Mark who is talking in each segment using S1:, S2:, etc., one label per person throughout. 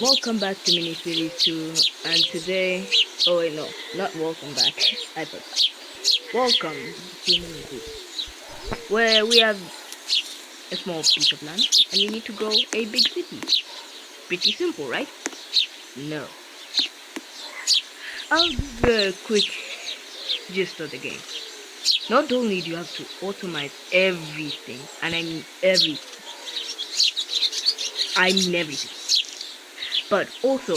S1: Welcome back to Mini Series 2, and today, oh wait, no, not welcome back, I forgot. Welcome to Mini Series, where we have a small piece of land, and we need to grow a big city. Pretty simple, right? No. I'll give you a quick gist of the game. Not only do you have to automate everything, and I mean everything, but also,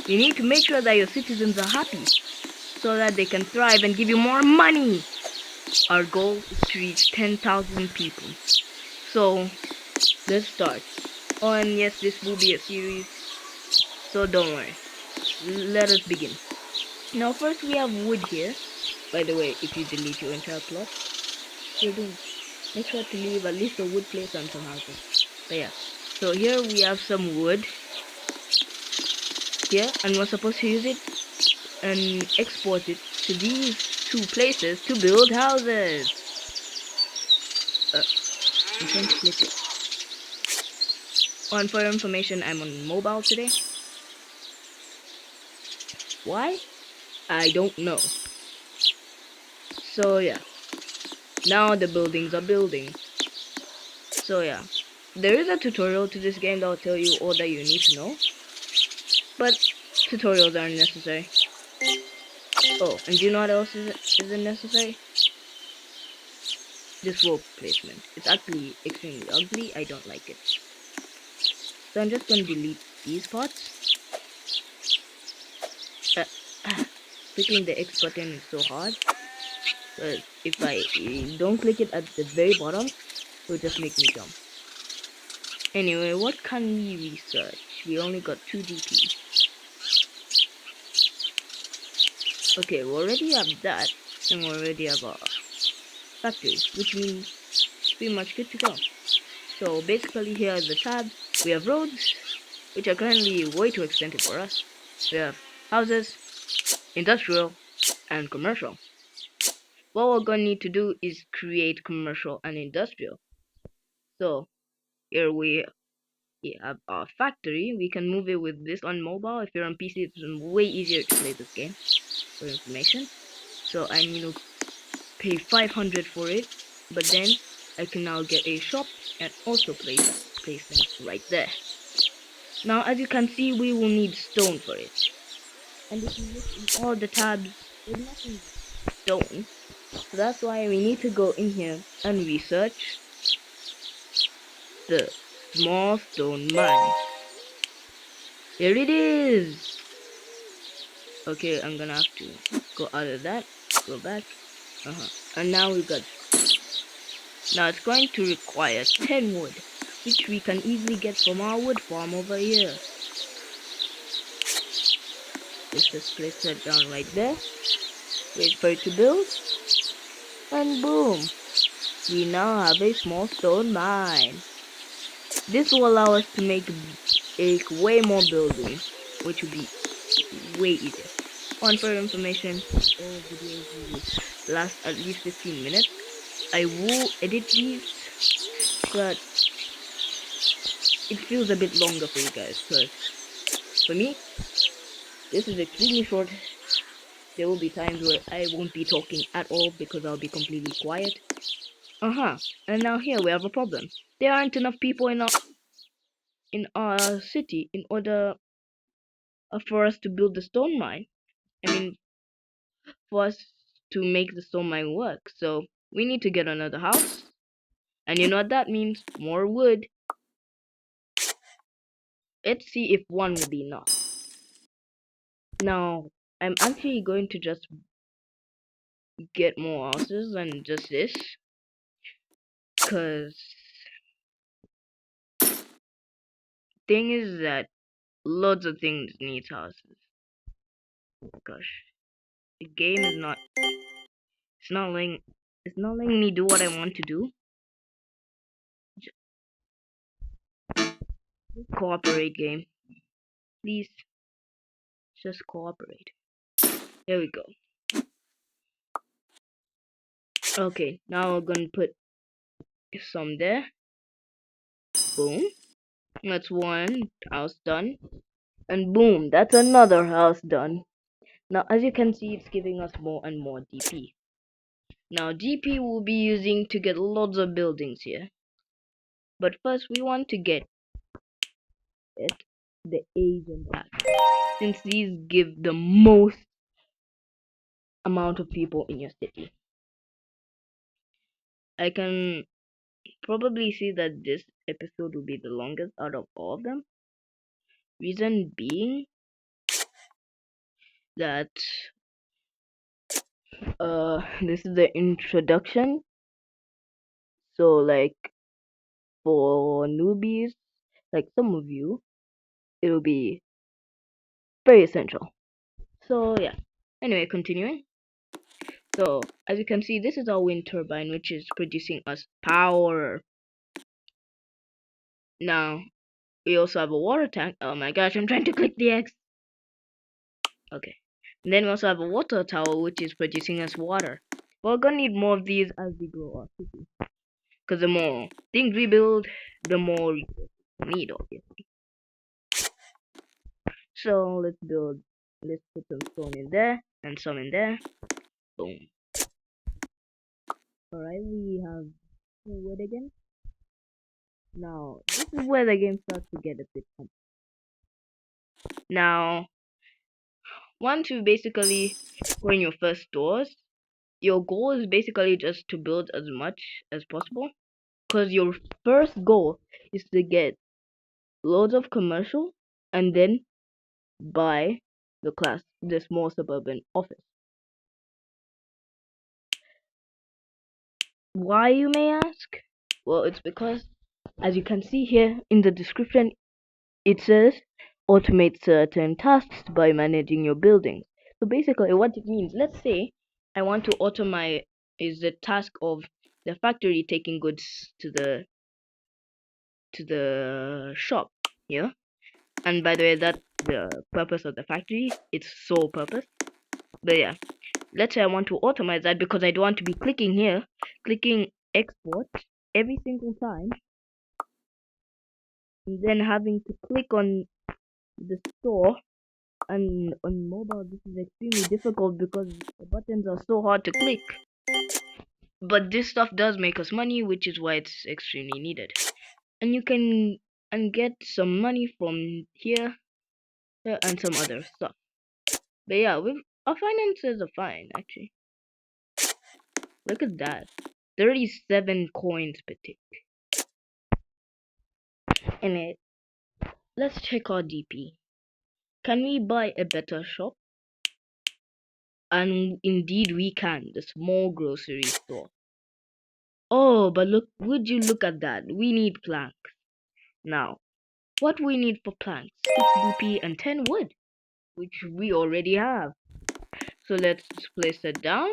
S1: you need to make sure that your citizens are happy, so that they can thrive and give you more money. Our goal is to reach 10,000 people. So, let's start. Oh, and yes, this will be a series, so don't worry. Let us begin. Now, first we have wood here. By the way, if you delete your entire plot, you're doomed. Make sure to leave at least a wood place on some houses. But yeah, so here we have some wood here, and we're supposed to use it and export it to these two places to build houses. I'm trying to click it. And for your information, I'm on mobile today. Why? I don't know. So yeah, now the buildings are building. So yeah, there is a tutorial to this game that will tell you all that you need to know, but tutorials aren't necessary. Oh, and do you know what else isn't necessary? This rope placement. It's actually extremely ugly. I don't like it. So I'm just gonna delete these parts. Clicking the X button is so hard. But if I don't click it at the very bottom, it will just make me jump. Anyway, what can we research? We only got 2 DP. Okay, we already have that, and we already have a factory, which means pretty much good to go. So basically here are the tabs. We have roads, which are currently way too expensive for us. We have houses, industrial, and commercial. What we're gonna need to do is create commercial and industrial. So here we have our factory. We can move it with this on mobile. If you're on PC, it's way easier to play this game for information. So I need to pay 500 for it, but then I can now get a shop and also place things right there. Now, as you can see, we will need stone for it. And if you look in all the tabs, there's nothing but stone. So that's why we need to go in here and research the small stone mine. Here it is! Okay, I'm gonna have to go out of that, go back, and now we got, now it's going to require 10 wood, which we can easily get from our wood farm over here. Let's just place that down right there, wait for it to build, and boom, we now have a small stone mine. This will allow us to make way more buildings, which will be way easier. On for information, all videos will last at least 15 minutes. I will edit these, but it feels a bit longer for you guys, because for me, this is extremely short. There will be times where I won't be talking at all because I'll be completely quiet. And now here we have a problem. There aren't enough people in our city in order for us to build the stone mine. I mean, for us to make the stone mine work. So we need to get another house. And you know what that means? More wood. Let's see if one will be enough. Now, I'm actually going to just get more houses than just this. Because thing is that loads of things need houses. Gosh. The game is not, it's not letting me do what I want to do. Just cooperate, game. Please, just cooperate. There we go. Okay, now we're gonna put some there. Boom. That's one house done. And boom, that's another house done. Now, as you can see, it's giving us more and more DP. Now, DP we'll be using to get lots of buildings here. But first, we want to get the Asian tax, since these give the most amount of people in your city. I can probably see that this episode will be the longest out of all of them. Reason being that this is the introduction. So like for newbies, like some of you, it'll be very essential. So yeah. Anyway, continuing. So as you can see, this is our wind turbine, which is producing us power. Now we also have a water tank. Oh my gosh, I'm trying to click the X. Okay. And then we also have a water tower, which is producing us water. We're gonna need more of these as we grow our city. Because the more things we build, the more resources we need, obviously. So let's put some stone in there and some in there. Boom. Alright, we have wood again. Now, this is where the game starts to get a bit complex. Now, once you basically go in your first stores, your goal is basically just to build as much as possible. Because your first goal is to get loads of commercial and then buy the small suburban office. Why, you may ask? Well, it's because, as you can see here in the description, it says automate certain tasks by managing your buildings. So basically what it means, let's say I want to automate is the task of the factory taking goods to the shop, yeah? And by the way, that's the purpose of the factory, its sole purpose. But yeah, let's say I want to automate that because I don't want to be clicking here, clicking export every single time, and then having to click on the store. And on mobile, this is extremely difficult because the buttons are so hard to click. But this stuff does make us money, which is why it's extremely needed. And you can get some money from here and some other stuff. But yeah, our finances are fine actually. Look at that, 37 coins per tick. And let's check our DP. Can we buy a better shop? And indeed we can. The small grocery store. Oh, but would you look at that? We need planks. Now, what we need for planks? 6 DP and 10 wood, which we already have. So let's place it down.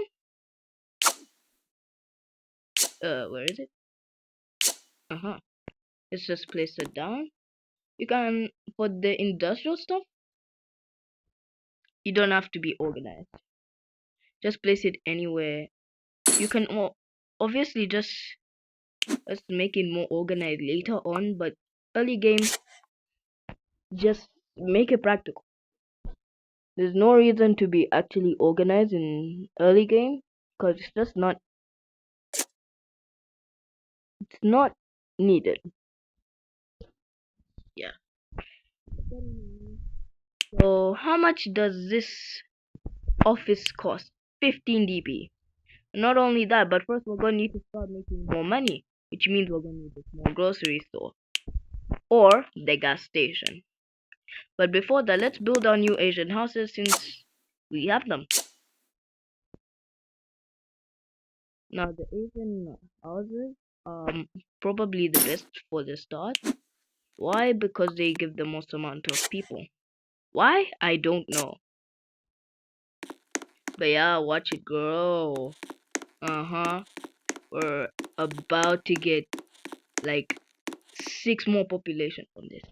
S1: Where is it? Let's just place it down. You can, for the industrial stuff, you don't have to be organized. Just place it anywhere. You can obviously just make it more organized later on, but early game, just make it practical. There's no reason to be actually organized in early game because it's not needed. Yeah. So how much does this office cost? 15 DP. Not only that, but first we're gonna need to start making more money, which means we're gonna need a small grocery store or the gas station. But before that, let's build our new Asian houses since we have them. Now the Asian houses are probably the best for the start. Why? Because they give the most amount of people. Why? I don't know. But yeah, watch it grow. We're about to get like 6 more population from this.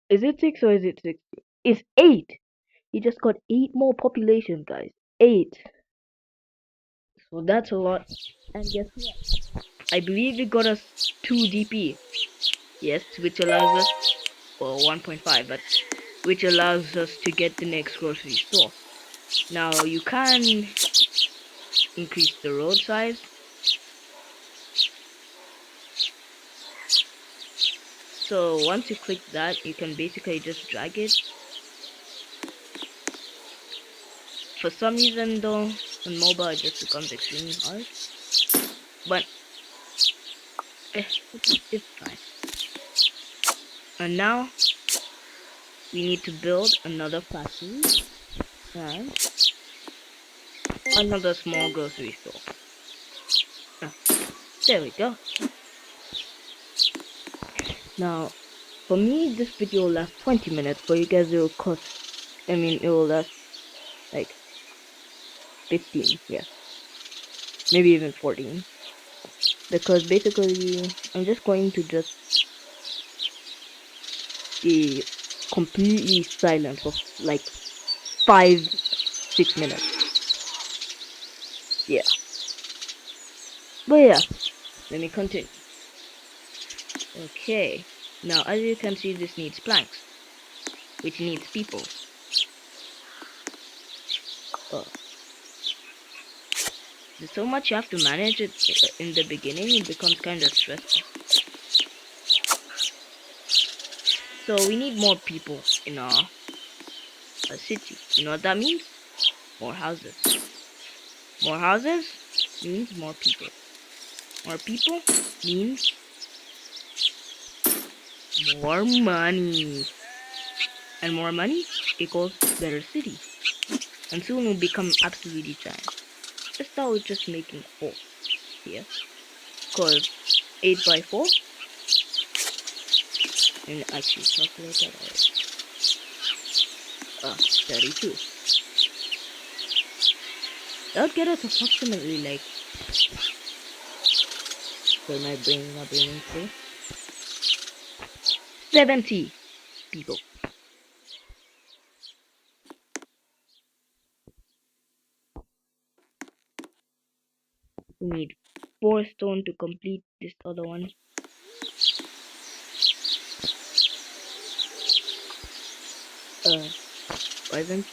S1: Is it 6 or is it 6? It's 8. You just got 8 more population, guys. 8. So that's a lot. And guess what? I believe it got us 2 DP. Yes, which allows us or 1.5, but which allows us to get the next grocery store. Now you can increase the road size. So once you click that, you can basically just drag it. For some reason though, on mobile it just becomes extremely hard. But it's fine. And now we need to build another factory and another small grocery store. There we go. Now, for me, this video will last 20 minutes. For you guys, it will last like 15, yeah. Maybe even 14. Because basically, I'm just going to just be completely silent for like 5-6 minutes. Yeah. But yeah, let me continue. Okay, now as you can see, this needs planks, which needs people. There's so much you have to manage it in the beginning, it becomes kind of stressful. So we need more people in our city. You know what that means? More houses. More houses means more people. More people means more money. And more money equals better city. And soon we'll become absolutely giant. Let's start with just making 4 here. Cause 8 by 4. And actually calculate that out. 32. That would get us approximately like, for my brain not being clear, 70 people. We need 4 stone to complete this other one. Present.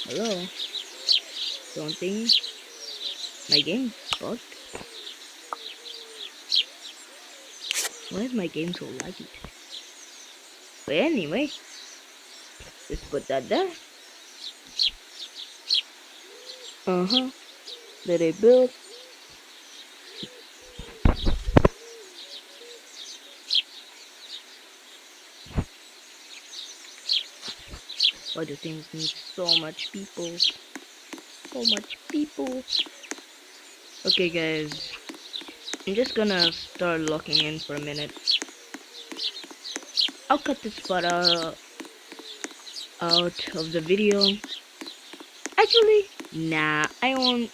S1: Hello. Don't think my game bugged. Why is my game so laggy? But anyway, let's put that there. Let it build. Why do things need so much people? So much people. Okay guys, I'm just gonna start locking in for a minute. I'll cut this part out of the video. Actually, nah, I won't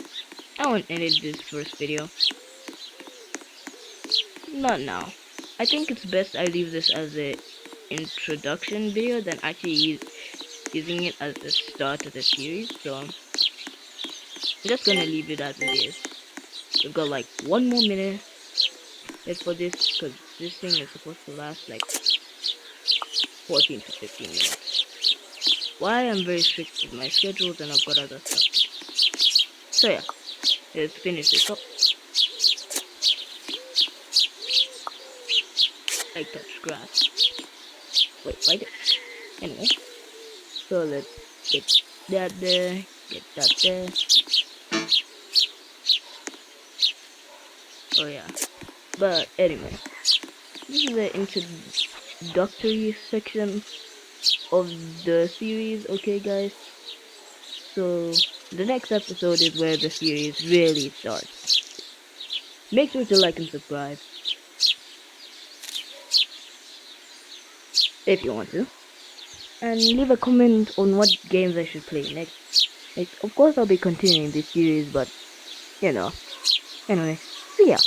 S1: edit this first video. Not now. I think it's best I leave this as a introduction video than actually using it as the start of the series. So I'm just gonna leave it as it is. We've got like 1 more minute left for this, because this thing is supposed to last like 14 to 15 minutes. Why I'm very strict with my schedules and I've got other stuff to do. So yeah, let's finish this up. I touched grass. Wait, why did... Anyway, so let's get that there, get that there. Oh yeah, but anyway, this is the introductory section of the series, okay guys? So the next episode is where the series really starts. Make sure to like and subscribe if you want to, and leave a comment on what games I should play next. Of course I'll be continuing this series, but you know, anyway, see ya.